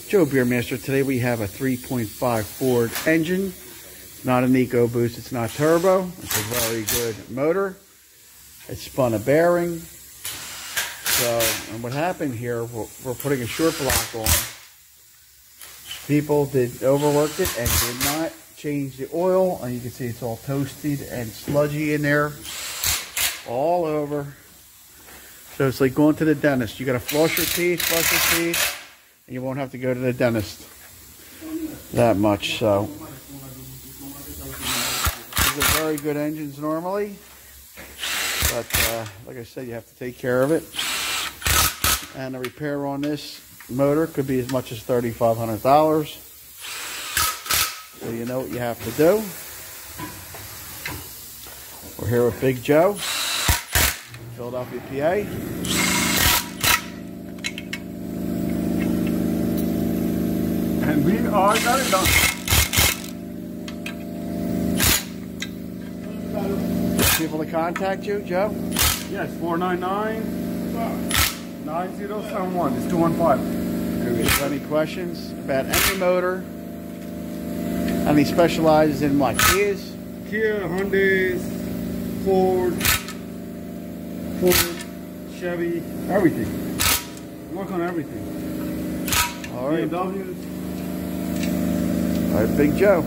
Joe Beermaster. Today we have a 3.5 Ford engine. Not an EcoBoost, it's not turbo. It's a very good motor. It spun a bearing. So, and what happened here, we're putting a short block on. People did overworked it and did not change the oil. And you can see it's all toasted and sludgy in there. All over. So it's like going to the dentist. You got to floss your teeth, brush your teeth. And you won't have to go to the dentist that much. So these are very good engines normally, but like I said, you have to take care of it. And the repair on this motor could be as much as $3,500. So you know what you have to do. We're here with Big Joe, Philadelphia, PA. And we are got it done. People to contact you, Joe? Yes, 499-9071. It's 215. If you have any questions about any motor, and he specializes in what? Kias? Kia, Hyundai, Ford, Chevy, everything. Work on everything. All right. BMWs. All right, Big Joe.